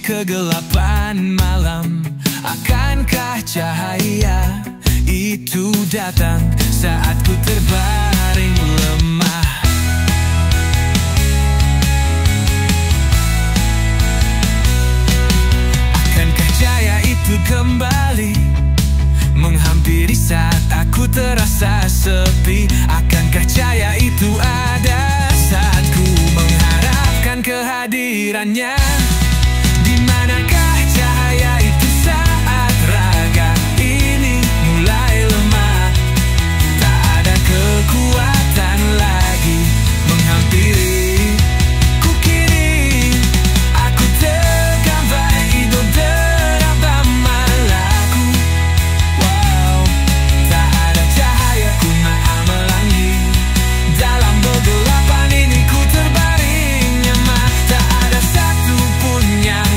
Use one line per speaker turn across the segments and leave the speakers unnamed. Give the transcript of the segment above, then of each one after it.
Kegelapan malam, akankah cahaya itu datang saat ku terbaring lemah? Akankah cahaya itu kembali menghampiri saat aku terasa sepi? Akankah cahaya itu ada saat ku mengharapkan kehadirannya? Manakah cahaya itu saat raga ini mulai lemah? Tak ada kekuatan lagi menghampiri ku kini. Aku tergambar hidup deraba malaku. Wow, tak ada cahaya ku menghalangi. Dalam kegelapan ini ku terbaring nyaman. Tak ada satu pun yang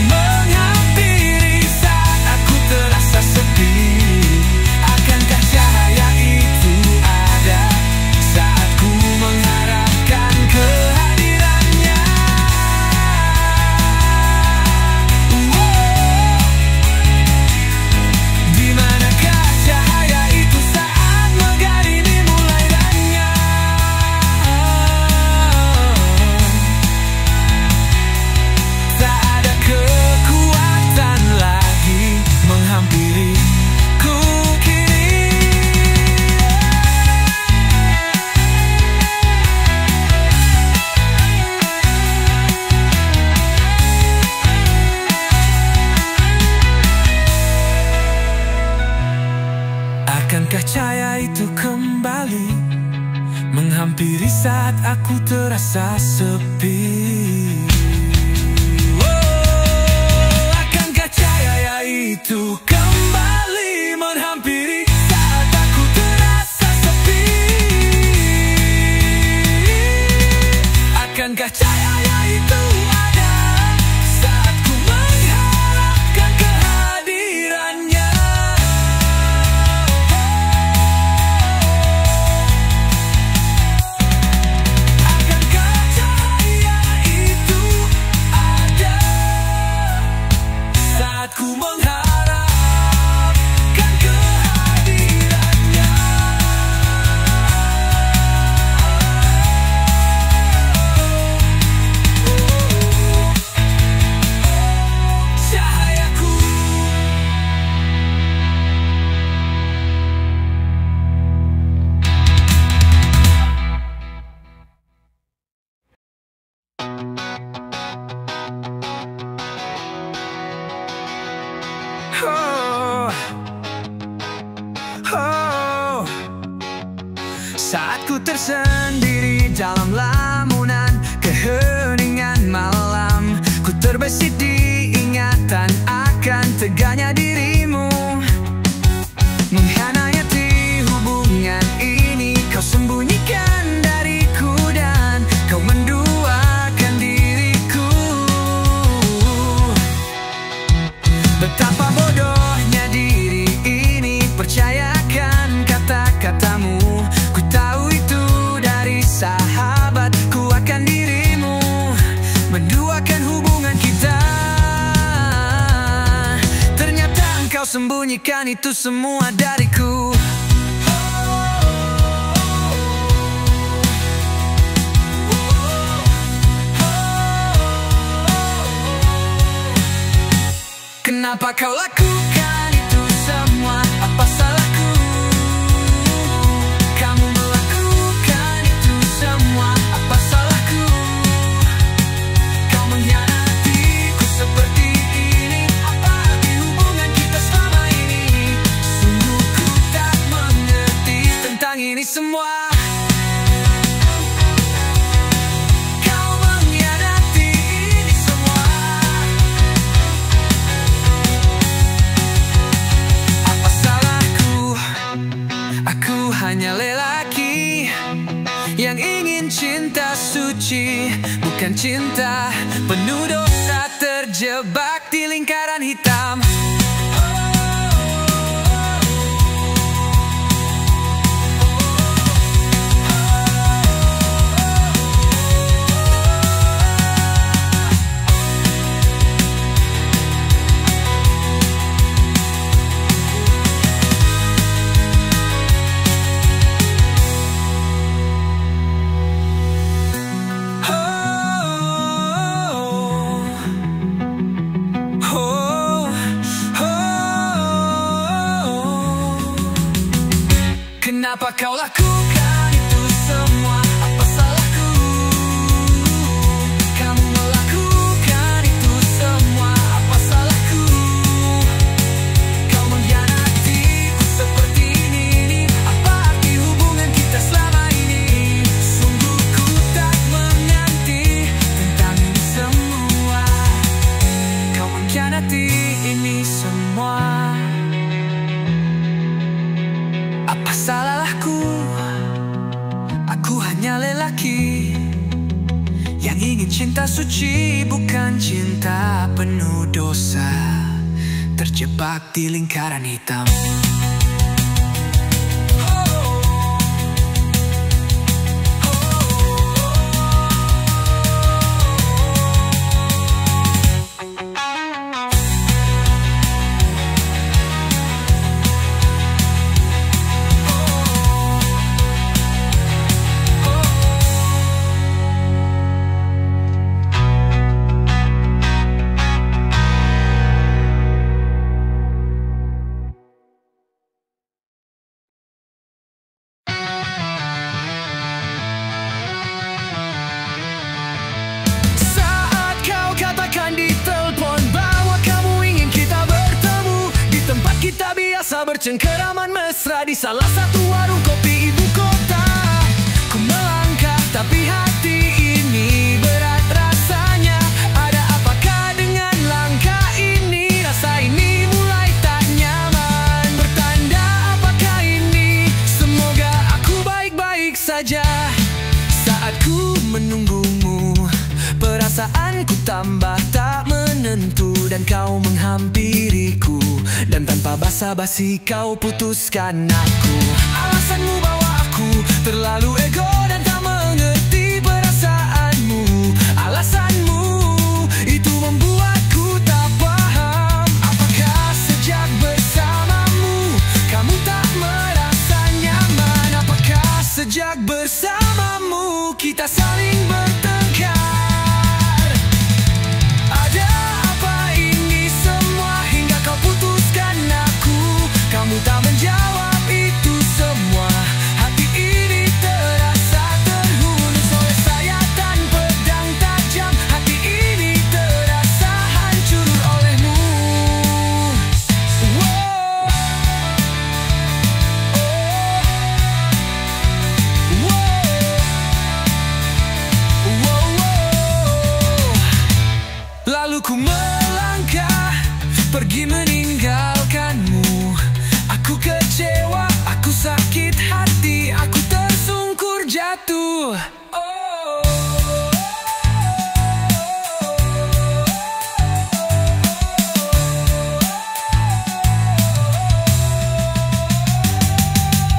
cahaya itu kembali menghampiri saat aku terasa sepi. Oh, akankah cahaya itu kembali menghampiri saat aku terasa sepi? Akankah cahaya itu ada saat ku mengharapkan kehadirannya? Ku mengharapkan kehadirannya. Cahayaku. Oh, oh. Saat ku tersendiri dalam lamunan keheningan malam, ku terbesit di ingatan akan tegaknya dirimu. Mengkhianati hubungan ini, kau sembunyikan dariku dan kau menduakan diriku. Betapa bodohnya diri ini, percayakan kata-katamu. Ku tahu itu dari sahabat, kuatkan dirimu, menduakan hubungan kita. Ternyata engkau sembunyikan itu semua dariku. Kenapa kau lakukan itu semua? Apa salahku? Kamu melakukan itu semua. Apa salahku? Kau mengkhianatiku seperti ini. Apa arti hubungan? hanya lelaki yang ingin cinta suci, bukan cinta penuh dosa, terjebak di lingkaran hitam.
Kenapa kau lakukan itu semua? Apa salahku? Kamu melakukan itu semua. Apa salahku? Kau mengkhianatiku seperti ini. Apa arti hubungan kita selama ini? Sungguh ku tak mengerti tentang ini semua. Kau mengkhianati ini semua. Apa salahku? Aku hanya lelaki yang ingin cinta suci, bukan cinta penuh dosa, terjebak di lingkaran hitam. Di telepon bahwa kamu ingin kita bertemu di tempat kita biasa bercengkeraman mesra, di salah satu warung kopi ibu kota. Ku melangkah tapi hati ini berat rasanya. Ada apakah dengan langkah ini? Rasa ini mulai tak nyaman. Bertanda apakah ini? Semoga aku baik-baik saja. Saat ku menunggumu, perasaanku tambah tak menentu, dan kau menghampiriku, dan tanpa basa-basi kau putuskan aku. Alasanmu bahwa aku terlalu ego dan tak mengerti perasaanmu. Alasanmu itu membuatku tak paham. Apakah sejak bersamamu kamu tak merasa nyaman? Apakah sejak bersamamu kita saling bertengkar? Kamu tak menjawab itu semua. Hati ini terasa terhunus oleh sayatan pedang tajam. Hati ini terasa hancur olehmu. Lalu ku melangkah pergi meninggalkanmu. Aku kecewa, aku sakit hati, aku tersungkur jatuh.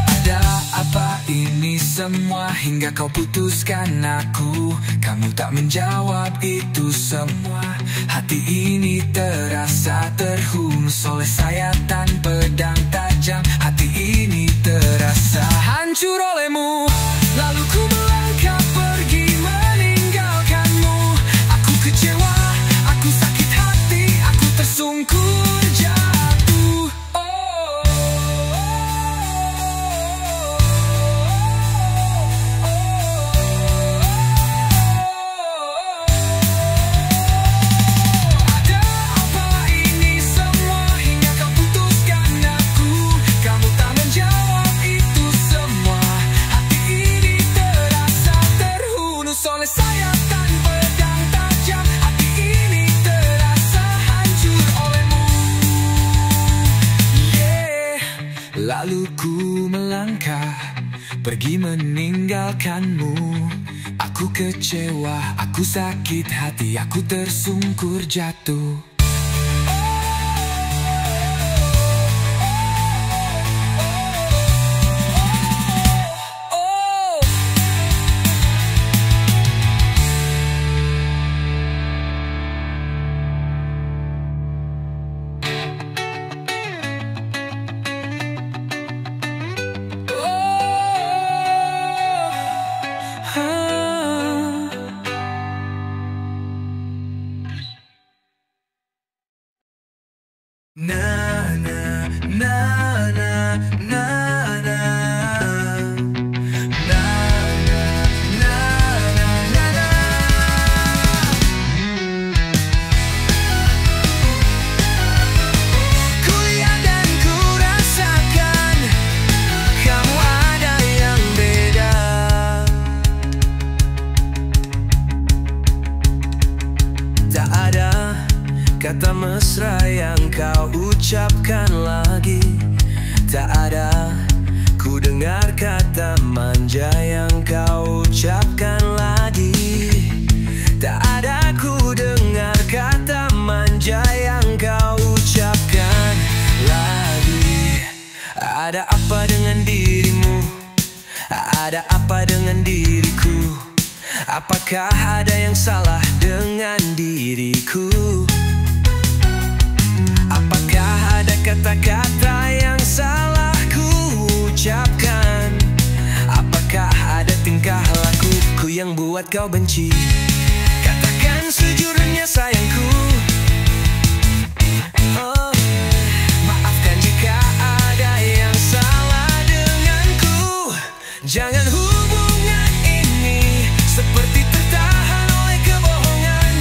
Ada apa ini semua hingga kau putuskan aku? Kamu tak menjawab itu semua. Hati ini terasa terhunus oleh sayatan pedang tajam. Hati ini terasa hancur olehmu. Lalu ku melangkah pergi meninggalkanmu. Aku kecewa, aku sakit hati, aku tersungkur jatuh. Lalu ku melangkah pergi meninggalkanmu. Aku kecewa, aku sakit hati, aku tersungkur jatuh. Na na na na na na na na na na. Ku lihat dan ku rasakan kamu ada yang beda. Tak ada kata mesra yang kau ucapkan lagi. Tak ada ku dengar kata manja yang kau ucapkan lagi. Tak ada ku dengar kata manja yang kau ucapkan lagi. Ada apa dengan dirimu? Ada apa dengan diriku? Apakah ada yang salah dengan diriku? Apakah ada kata-kata yang salah ku ucapkan? Apakah ada tingkah lakuku yang buat kau benci? Katakan sejujurnya sayangku. Oh, maafkan jika ada yang salah denganku. Jangan hubungan ini seperti tertahan oleh kebohongan.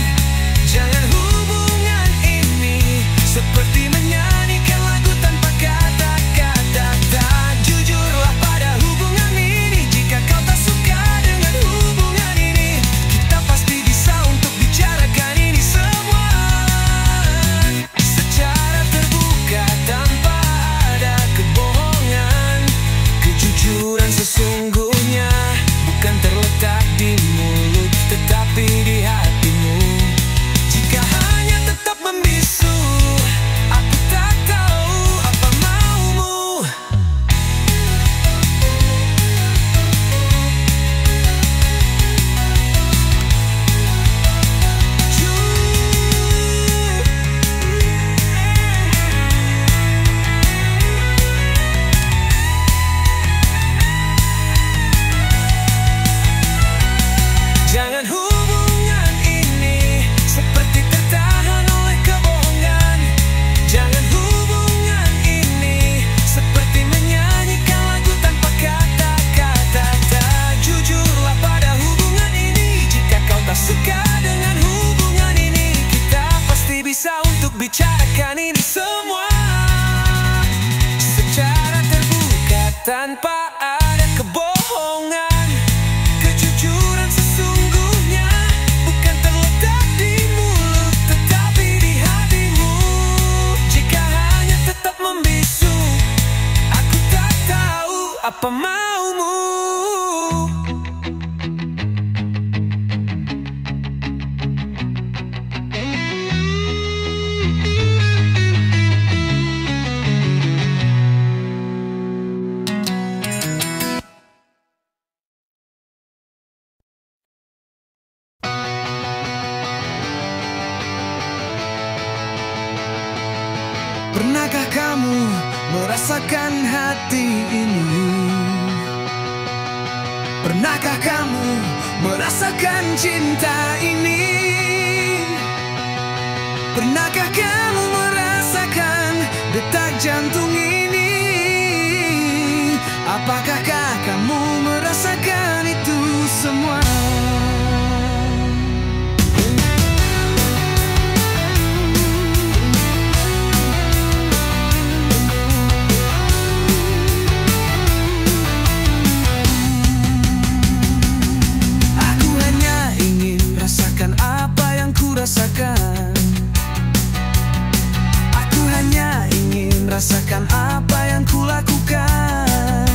Jangan hubungan ini seperti menyanyikan lagu tanpa kata-kata. Tak jujurlah pada hubungan ini. Jika kau tak suka dengan hubungan ini, kita pasti bisa untuk bicarakan ini semua secara terbuka tanpa ada kebohongan. Kejujuran sesungguhnya bukan terletak di mulut tetapi di hatimu. Jika hanya tetap membisu, aku tak tahu apa maumu. Jangan hubungan ini seperti tertahan oleh kebohongan. Jangan hubungan ini seperti menyanyikan lagu tanpa kata-kata. Tak jujurlah pada hubungan ini. Jika kau tak suka dengan hubungan ini, kita pasti bisa untuk bicarakan ini semua secara terbuka tanpa ada kebohongan. Kejujuran sesungguhnya bukan terletak di mulut tetapi di hatimu. Jika hanya tetap membisu, aku tak tahu apa maumu. Pernahkah kamu merasakan hati ini? Pernahkah kamu merasakan cinta ini? Pernahkah kamu merasakan detak jantung ini? Apakah kamu merasakan itu semua? Rasakan. Aku hanya ingin rasakan apa yang ku lakukan.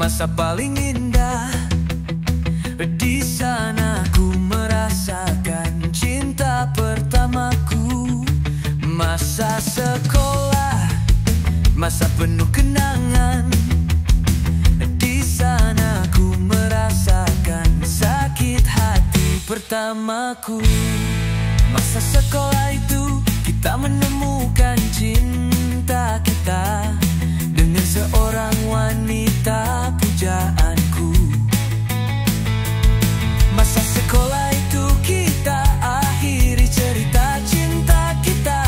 masa paling indah. Di sana ku merasakan cinta pertamaku. Masa sekolah, masa penuh kenangan. Di sana ku merasakan sakit hati pertamaku. Masa sekolah itu kita menemukan cinta kita dengan seorang wanita pujaanku. Masa sekolah itu kita akhiri cerita cinta kita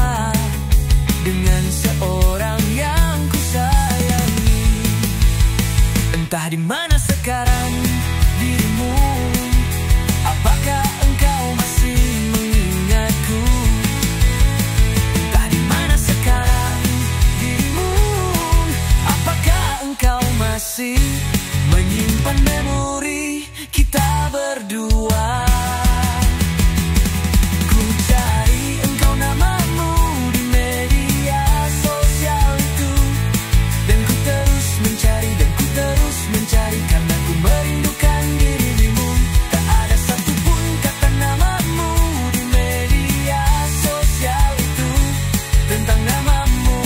dengan seorang yang ku sayangi. Entah di mana sekarang dirimu, apakah engkau masih mengingatku? Entah di mana sekarang dirimu, apakah engkau masih menyimpan memori kita berdua? Ku cari engkau namamu di media sosial itu, dan ku terus mencari karena ku merindukan dirimu. Tak ada satupun kata namamu di media sosial itu tentang namamu.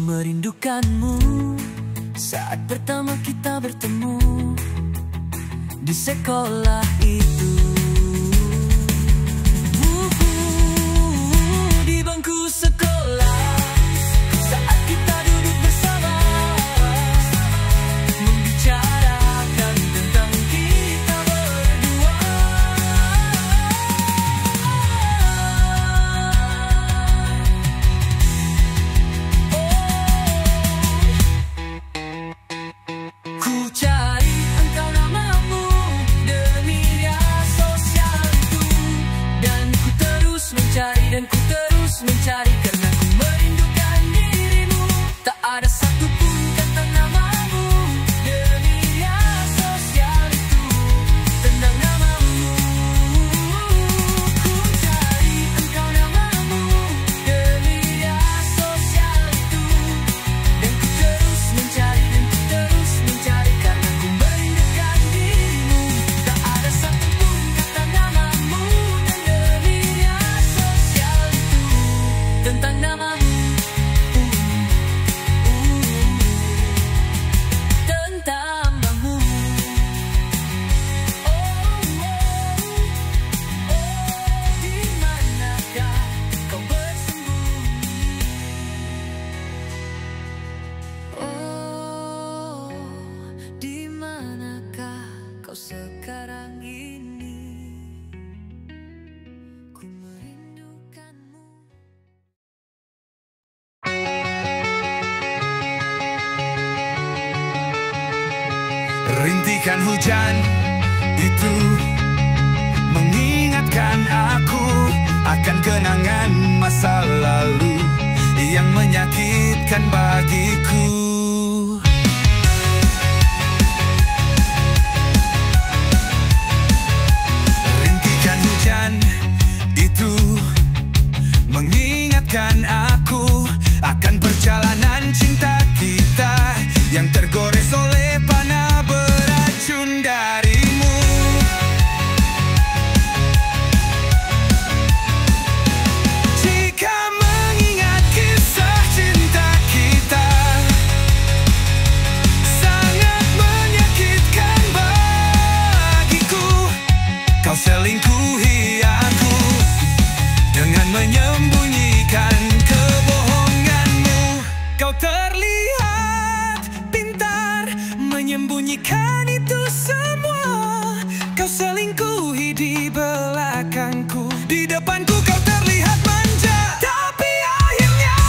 Merindukanmu saat pertama kita bertemu di sekolah itu. Di bangku sekolah, saat kita duduk bersama, membicarakan tentang kita berdua. Ku cari engkau namamu di media sosial itu, dan ku terus mencari karena ku merindukan dirimu. Tak ada satupun kata namamu di media sosial itu tentang namamu. Ku cari engkau namamu di media sosial itu, dan ku terus mencari karena ku merindukan dirimu. Tak ada satupun kata namamu di media sosial itu tentang namamu. Tentang namamu. Di manakah kau bersembunyi? Oh, di manakah kau sekarang ini? Ku merindukanmu.
Rintikan hujan itu mengingatkan aku akan kenangan masa lalu yang menyakitkan bagiku. Rintikan hujan itu mengingatkan aku akan perjalanan cinta kita yang tergores oleh panah beracun darimu. Jika mengingat kisah cinta kita, sangat menyakitkan bagiku. Kau selingkuhi aku dengan menyembunyikan kebohonganmu. Kau terlihat pintar menyembunyikan itu semua. Kau selingkuhi di belakangku, di depanku kau terlihat manja. Tapi akhirnya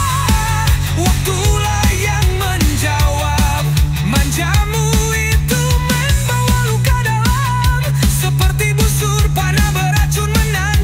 waktulah yang menjawab. Manjamu itu membawa luka dalam, seperti busur panah beracun menanam.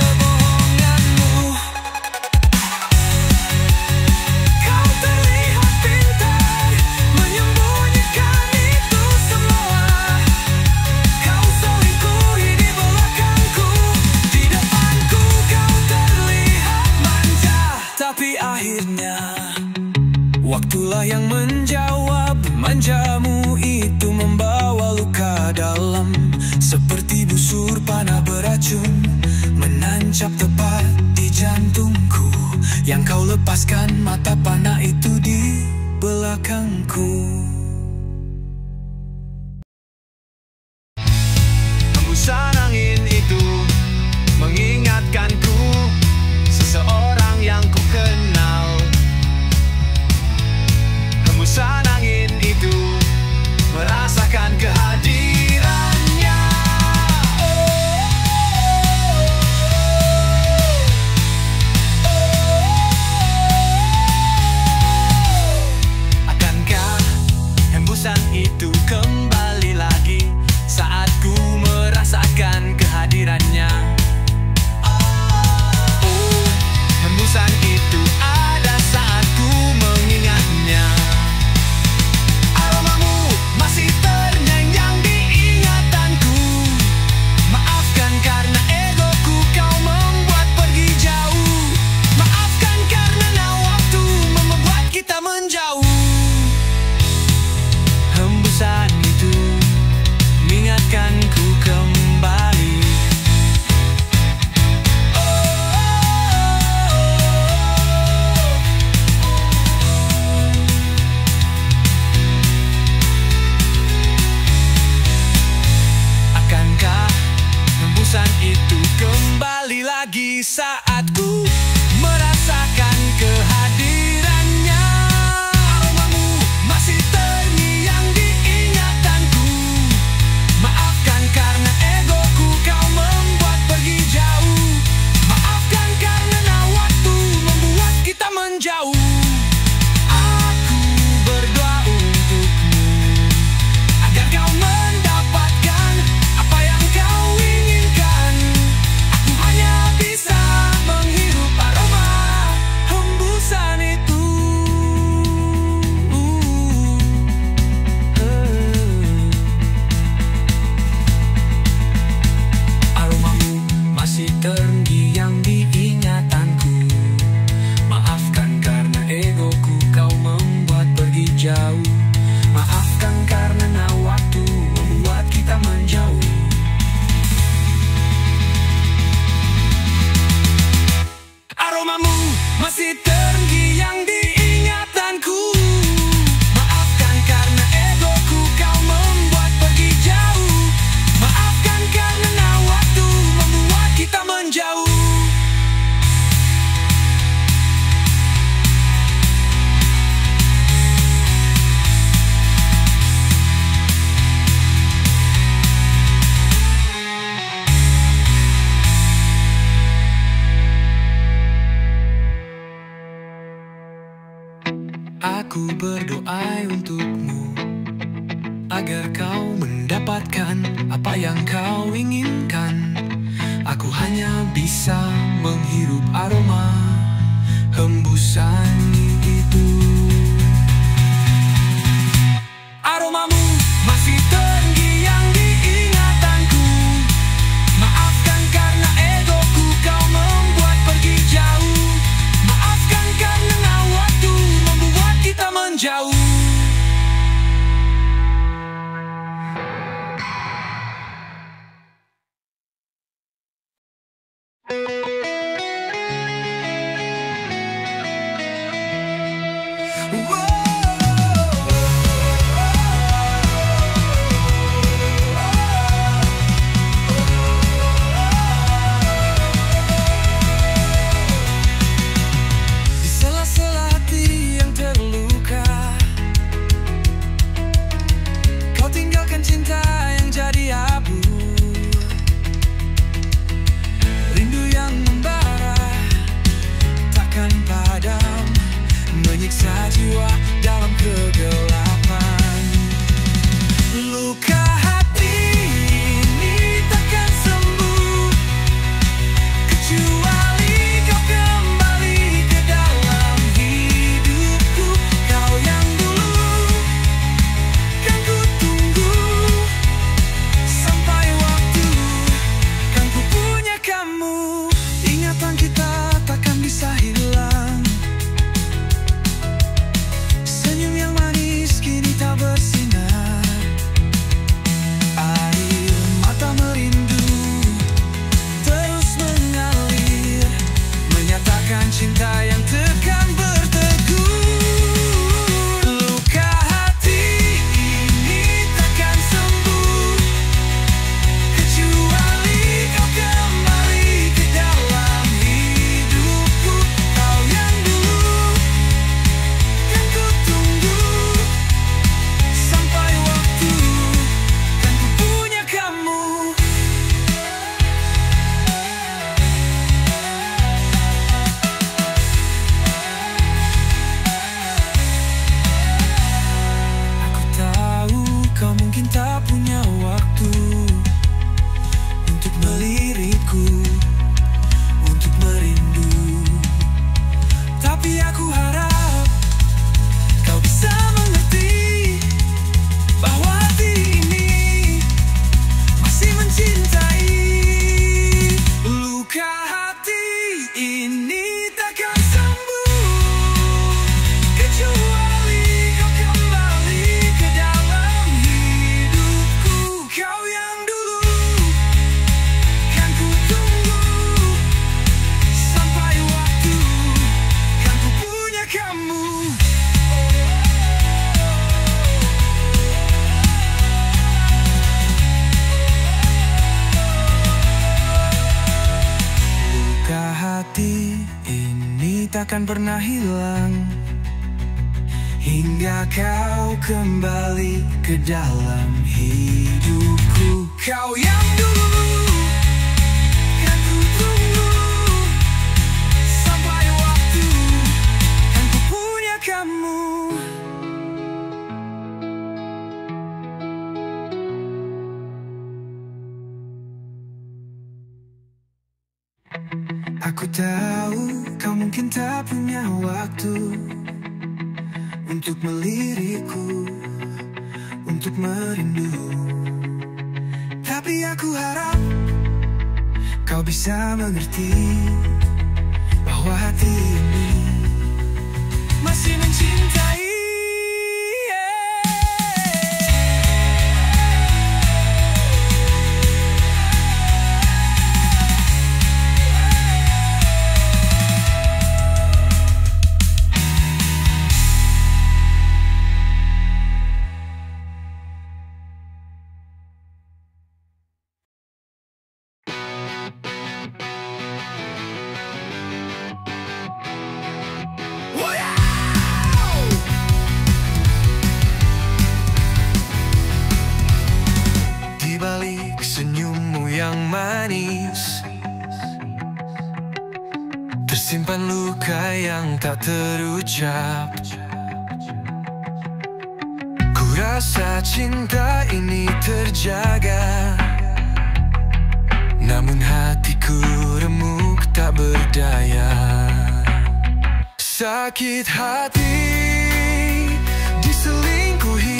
kebohonganmu. Kau terlihat pintar menyembunyikan itu semua. Kau selingkuhi di belakangku, di depanku kau terlihat manja. Tapi akhirnya waktulah yang menjawab. Manjamu itu membawa luka dalam, seperti busur panah beracun menancap tepat di jantungku. Yang kau lepaskan mata panah itu di belakangku. Hembusan angin itu mengingatkanku seseorang yang ku kenal. Hembusan angin itu merasakan kehadirannya. Akankah hembusan itu kembali lagi saat ku merasakan kehadirannya? Hembusan itu ada saat ku mengingatnya. Aromamu masih terngiang di ingatanku. Maafkan karena egoku kau membuat pergi jauh. Maafkan karena waktu membuat kita menjauh. Hembusan itu mengingatkanku kembali. Akankah hembusan itu kembali lagi saat ku merasakan kehadirannya? Aromamu masih terngiang di ingatanku. Maafkan karena egoku kau membuat pergi jauh. Maafkan karena waktu membuat kita menjauh. Aku berdoa untukmu agar kau mendapatkan apa yang kau inginkan. Aku hanya bisa menghirup aroma hembusan itu. Aromamu masih terngiang di ingatanku. Maafkan karena egoku kau membuat pergi jauh. Maafkan karena waktu membuat kita menjauh. Aromamu masih terngiang di ingatanku. Maafkan karena egoku kau membuat pergi jauh. Maafkan karena waktu membuat kita menjauh. Aku berdoa untukmu agar kau mendapatkan apa yang kau inginkan. Aku hanya bisa menghirup aroma hembusan itu. Aromamu masih terngiang di ingatanku. Maafkan karena egoku kau membuat pergi jauh. Maafkan karena waktu membuat kita menjauh. Wow. hati ini takkan pernah hilang hingga kau kembali ke dalam hidupku. Kau yang dulu kan ku tunggu sampai waktu kan ku punya kamu. Aku tahu kau mungkin tak punya waktu untuk melirikku, untuk merindu. Tapi aku harap kau bisa mengerti bahwa hati ini masih mencintai. Di balik senyummu yang manis tersimpan luka yang tak terucap. Ku rasa cinta ini terjaga, namun hatiku remuk tak berdaya. Sakit hati diselingkuhi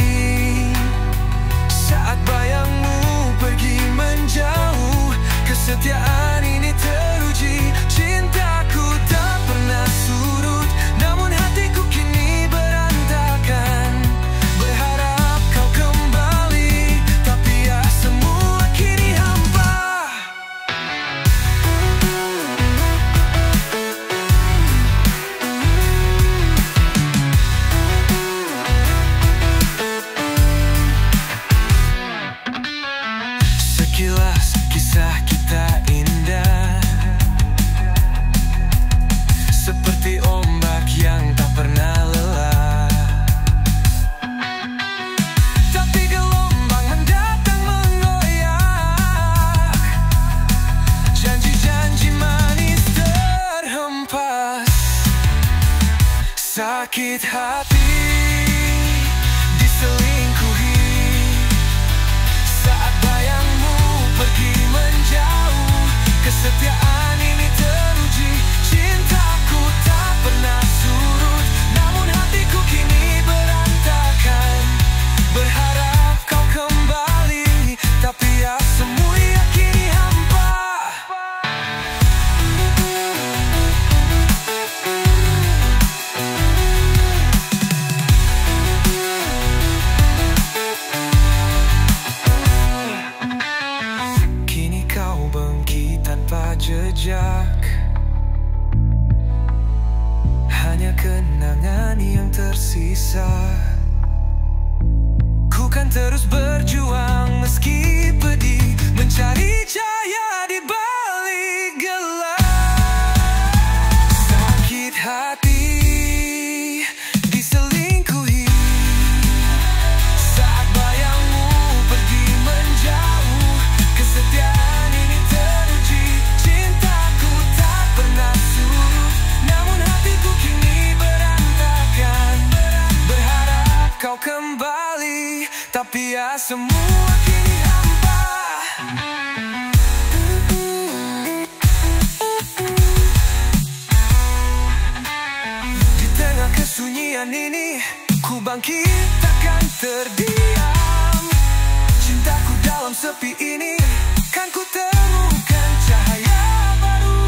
saat bayangmu pergi menjauh. Kesetiaan ini teruji, cintaku tak pernah surut, namun hatiku kini berantakan. Berharap kau kembali, tapi ya semua kini hampa. Sekilas kisah kita indah, seperti ombak yang tak pernah lelah. Tapi gelombang mendatang mengoyak, janji-janji manis terhempas. Sakit hati diselingkuhi saat bayangmu pergi menjauh. Kesetiaan ini teruji, cintaku tak pernah surut, namun hatiku kini berantakan. Berharap kau kembali, tapi ya semua kini hampa. Kini kau bangkit tanpa jejak, hanya kenangan yang tersisa. Ku kan terus berjuang meski pedih, mencari cahaya di balik gelap. Sakit hati diselingkuhi saat bayangmu pergi menjauh. Kesetiaan ini teruji, cintaku tak pernah surut, namun hatiku kini berantakan. Berharap kau kembali, tapi ya semua kini hampa. Di tengah kesunyian ini ku bangkit takkan terdiam. Cintaku dalam sepi ini kan ku temukan cahaya baru.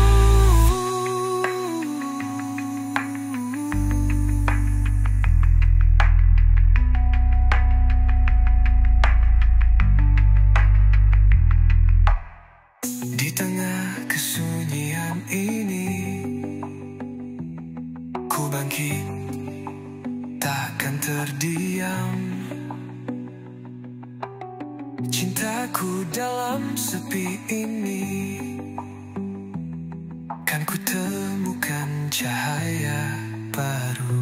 Di tengah kesunyian ini ku bangkit takkan terdiam. Cintaku dalam sepi ini kan ku cahaya baru.